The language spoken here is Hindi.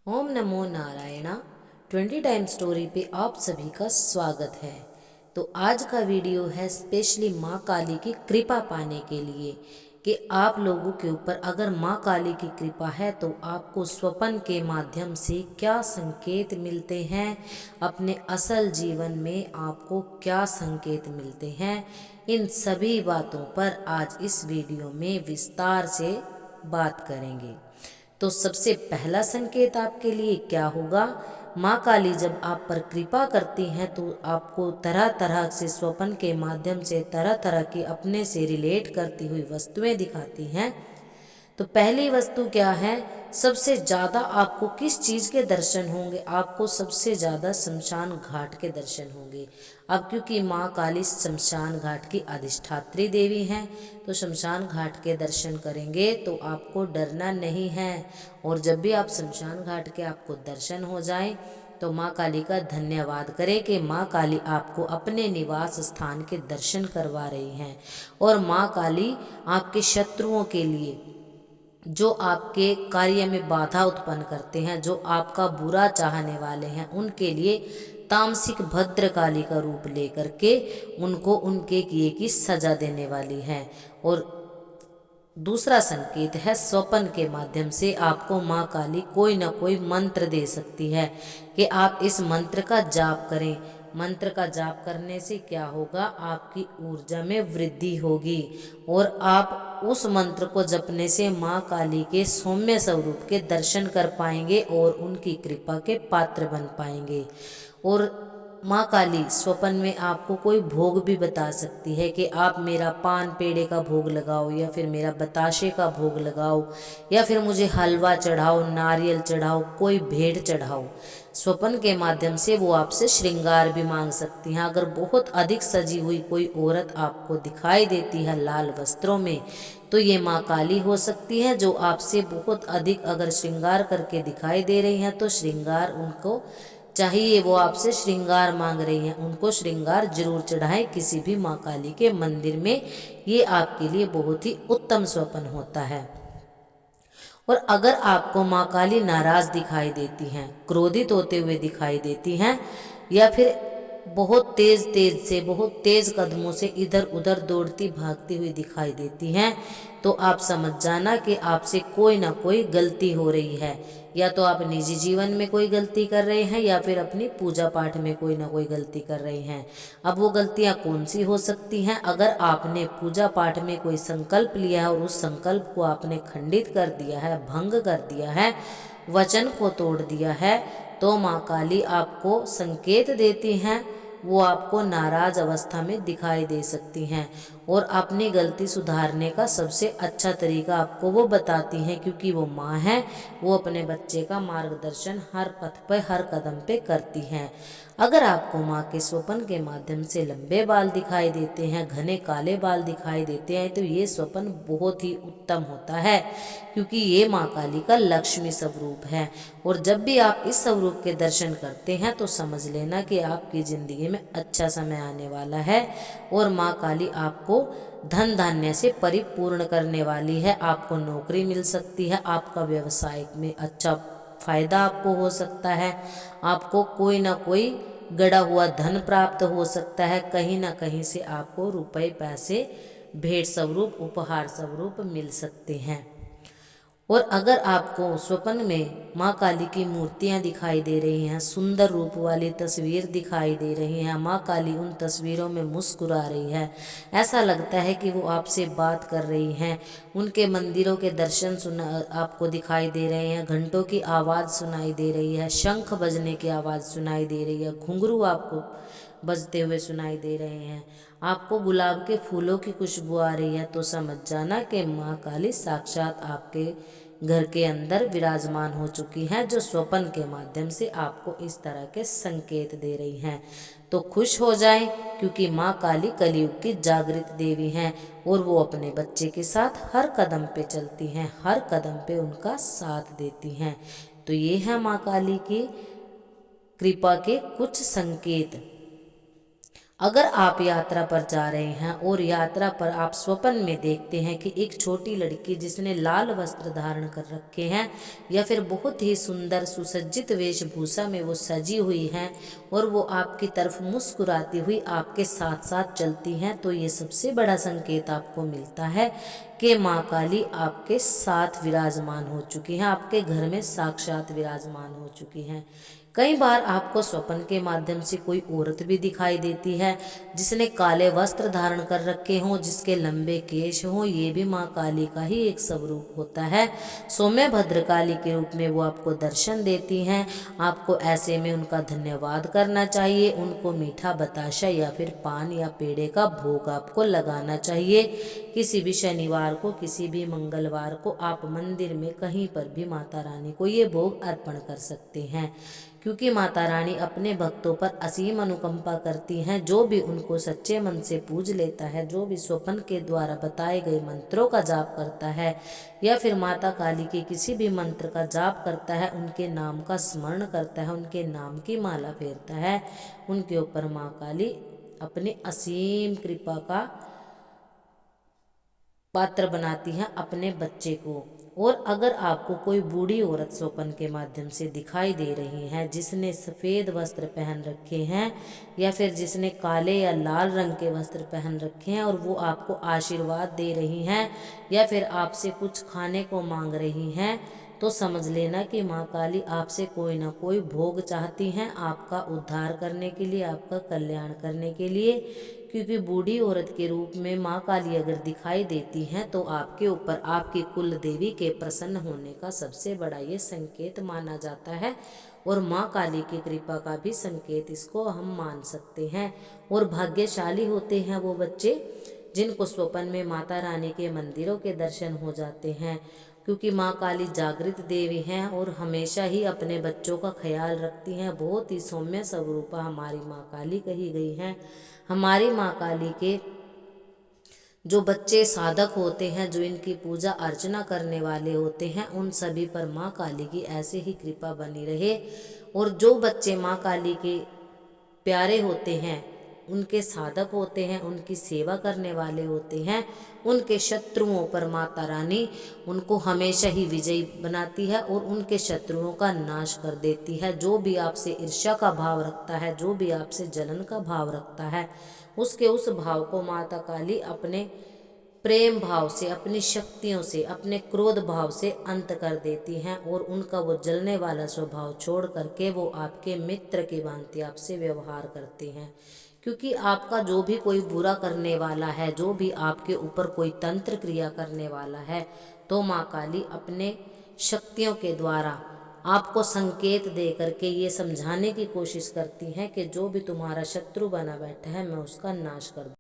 ओम नमो नारायणा 20 टाइम स्टोरी पे आप सभी का स्वागत है। तो आज का वीडियो है स्पेशली माँ काली की कृपा पाने के लिए कि आप लोगों के ऊपर अगर माँ काली की कृपा है तो आपको स्वप्न के माध्यम से क्या संकेत मिलते हैं, अपने असल जीवन में आपको क्या संकेत मिलते हैं, इन सभी बातों पर आज इस वीडियो में विस्तार से बात करेंगे। तो सबसे पहला संकेत आपके लिए क्या होगा? माँ काली जब आप पर कृपा करती हैं तो आपको तरह तरह से स्वप्न के माध्यम से तरह तरह की अपने से रिलेट करती हुई वस्तुएं दिखाती हैं। तो पहली वस्तु क्या है? सबसे ज़्यादा आपको किस चीज़ के दर्शन होंगे? आपको सबसे ज़्यादा शमशान घाट के दर्शन होंगे। अब क्योंकि माँ काली शमशान घाट की अधिष्ठात्री देवी हैं तो शमशान घाट के दर्शन करेंगे तो आपको डरना नहीं है। और जब भी आप शमशान घाट के आपको दर्शन हो जाएं तो माँ काली का धन्यवाद करें कि माँ काली आपको अपने निवास स्थान के दर्शन करवा रही हैं। और माँ काली आपके शत्रुओं के लिए, जो आपके कार्य में बाधा उत्पन्न करते हैं, जो आपका बुरा चाहने वाले हैं, उनके लिए तामसिक भद्रकाली का रूप लेकर के उनको उनके किए की सजा देने वाली है। और दूसरा संकेत है स्वप्न के माध्यम से आपको माँ काली कोई ना कोई मंत्र दे सकती है कि आप इस मंत्र का जाप करें। मंत्र का जाप करने से क्या होगा? आपकी ऊर्जा में वृद्धि होगी और आप उस मंत्र को जपने से माँ काली के सौम्य स्वरूप के दर्शन कर पाएंगे और उनकी कृपा के पात्र बन पाएंगे। और माँ काली स्वप्न में आपको कोई भोग भी बता सकती है कि आप मेरा पान पेड़े का भोग लगाओ, या फिर मेरा बताशे का भोग लगाओ, या फिर मुझे हलवा चढ़ाओ, नारियल चढ़ाओ, कोई भेंट चढ़ाओ। स्वप्न के माध्यम से वो आपसे श्रृंगार भी मांग सकती हैं। अगर बहुत अधिक सजी हुई कोई औरत आपको दिखाई देती है लाल वस्त्रों में तो ये माँ काली हो सकती है, जो आपसे बहुत अधिक अगर श्रृंगार करके दिखाई दे रही हैं तो श्रृंगार उनको चाहिए, वो आपसे श्रृंगार मांग रही हैं, उनको श्रृंगार जरूर चढ़ाएं किसी भी माँ काली के मंदिर में। ये आपके लिए बहुत ही उत्तम स्वप्न होता है। और अगर आपको माँ काली नाराज दिखाई देती हैं, क्रोधित होते हुए दिखाई देती हैं, या फिर बहुत तेज कदमों से इधर उधर दौड़ती भागती हुई दिखाई देती हैं, तो आप समझ जाना कि आपसे कोई ना कोई गलती हो रही है। या तो आप निजी जीवन में कोई गलती कर रहे हैं या फिर अपनी पूजा पाठ में कोई ना कोई गलती कर रहे हैं। अब वो गलतियां कौन सी हो सकती हैं? अगर आपने पूजा पाठ में कोई संकल्प लिया है और उस संकल्प को आपने खंडित कर दिया है, भंग कर दिया है, वचन को तोड़ दिया है, तो माँ काली आपको संकेत देती हैं, वो आपको नाराज अवस्था में दिखाई दे सकती हैं। और अपनी गलती सुधारने का सबसे अच्छा तरीका आपको वो बताती हैं, क्योंकि वो माँ है, वो अपने बच्चे का मार्गदर्शन हर पथ पर हर कदम पे करती हैं। अगर आपको माँ के स्वप्न के माध्यम से लंबे बाल दिखाई देते हैं, घने काले बाल दिखाई देते हैं, तो ये स्वप्न बहुत ही उत्तम होता है, क्योंकि ये माँ काली का लक्ष्मी स्वरूप है। और जब भी आप इस स्वरूप के दर्शन करते हैं तो समझ लेना कि आपकी ज़िंदगी में अच्छा समय आने वाला है और माँ काली आपको धन धान्य से परिपूर्ण करने वाली है। आपको नौकरी मिल सकती है, आपका व्यवसाय में अच्छा फायदा आपको हो सकता है, आपको कोई ना कोई गड़ा हुआ धन प्राप्त हो सकता है, कहीं ना कहीं से आपको रुपए पैसे भेंट स्वरूप उपहार स्वरूप मिल सकते हैं। और अगर आपको स्वप्न में माँ काली की मूर्तियाँ दिखाई दे रही हैं, सुंदर रूप वाली तस्वीर दिखाई दे रही हैं, माँ काली उन तस्वीरों में मुस्कुरा रही है, ऐसा लगता है कि वो आपसे बात कर रही हैं, उनके मंदिरों के दर्शन सुना आपको दिखाई दे रहे हैं, घंटों की आवाज़ सुनाई दे रही है, शंख बजने की आवाज़ सुनाई दे रही है, घुंघरू आपको बजते हुए सुनाई दे रहे हैं, आपको गुलाब के फूलों की खुशबू आ रही है, तो समझ जाना कि माँ काली साक्षात आपके घर के अंदर विराजमान हो चुकी हैं, जो स्वप्न के माध्यम से आपको इस तरह के संकेत दे रही हैं। तो खुश हो जाएं, क्योंकि माँ काली कलयुग की जागृत देवी हैं और वो अपने बच्चे के साथ हर कदम पे चलती हैं, हर कदम पे उनका साथ देती हैं। तो ये है माँ काली की कृपा के कुछ संकेत। अगर आप यात्रा पर जा रहे हैं और यात्रा पर आप स्वप्न में देखते हैं कि एक छोटी लड़की जिसने लाल वस्त्र धारण कर रखे हैं या फिर बहुत ही सुंदर सुसज्जित वेशभूषा में वो सजी हुई हैं और वो आपकी तरफ मुस्कुराती हुई आपके साथ साथ चलती हैं, तो ये सबसे बड़ा संकेत आपको मिलता है कि माँ काली आपके साथ विराजमान हो चुकी हैं, आपके घर में साक्षात विराजमान हो चुकी हैं। कई बार आपको स्वप्न के माध्यम से कोई औरत भी दिखाई देती है जिसने काले वस्त्र धारण कर रखे हों, जिसके लंबे केश हों। ये भी माँ काली का ही एक स्वरूप होता है। सौम्य भद्रकाली के रूप में वो आपको दर्शन देती हैं। आपको ऐसे में उनका धन्यवाद करना चाहिए, उनको मीठा बताशा या फिर पान या पेड़े का भोग आपको लगाना चाहिए। किसी भी शनिवार को, किसी भी मंगलवार को आप मंदिर में कहीं पर भी माता रानी को ये भोग अर्पण कर सकते हैं, क्योंकि माता रानी अपने भक्तों पर असीम अनुकंपा करती हैं। जो भी उनको सच्चे मन से पूज लेता है, जो भी स्वप्न के द्वारा बताए गए मंत्रों का जाप करता है या फिर माता काली के किसी भी मंत्र का जाप करता है, उनके नाम का स्मरण करता है, उनके नाम की माला फेरता है, उनके ऊपर माँ काली अपनी असीम कृपा का पात्र बनाती हैं अपने बच्चे को। और अगर आपको कोई बूढ़ी औरत स्वप्न के माध्यम से दिखाई दे रही है जिसने सफ़ेद वस्त्र पहन रखे हैं या फिर जिसने काले या लाल रंग के वस्त्र पहन रखे हैं और वो आपको आशीर्वाद दे रही हैं या फिर आपसे कुछ खाने को मांग रही हैं, तो समझ लेना कि माँ काली आपसे कोई ना कोई भोग चाहती हैं, आपका उद्धार करने के लिए, आपका कल्याण करने के लिए। क्योंकि बूढ़ी औरत के रूप में माँ काली अगर दिखाई देती हैं तो आपके ऊपर आपकी कुल देवी के प्रसन्न होने का सबसे बड़ा ये संकेत माना जाता है और माँ काली की कृपा का भी संकेत इसको हम मान सकते हैं। और भाग्यशाली होते हैं वो बच्चे जिनको स्वप्न में माता रानी के मंदिरों के दर्शन हो जाते हैं, क्योंकि माँ काली जागृत देवी हैं और हमेशा ही अपने बच्चों का ख्याल रखती हैं। बहुत ही सौम्य स्वरूपा हमारी माँ काली कही गई हैं। हमारी माँ काली के जो बच्चे साधक होते हैं, जो इनकी पूजा अर्चना करने वाले होते हैं, उन सभी पर माँ काली की ऐसे ही कृपा बनी रहे। और जो बच्चे माँ काली के प्यारे होते हैं, उनके साधक होते हैं, उनकी सेवा करने वाले होते हैं, उनके शत्रुओं पर माता रानी उनको हमेशा ही विजयी बनाती है और उनके शत्रुओं का नाश कर देती है। जो भी आपसे ईर्ष्या का भाव रखता है, जो भी आपसे जलन का भाव रखता है, उसके उस भाव को माता काली अपने प्रेम भाव से, अपनी शक्तियों से, अपने क्रोध भाव से अंत कर देती हैं और उनका वो जलने वाला स्वभाव छोड़ करके वो आपके मित्र की भांति आपसे व्यवहार करते हैं। क्योंकि आपका जो भी कोई बुरा करने वाला है, जो भी आपके ऊपर कोई तंत्र क्रिया करने वाला है, तो माँ काली अपने शक्तियों के द्वारा आपको संकेत दे करके ये समझाने की कोशिश करती हैं कि जो भी तुम्हारा शत्रु बना बैठा है, मैं उसका नाश कर दूँ।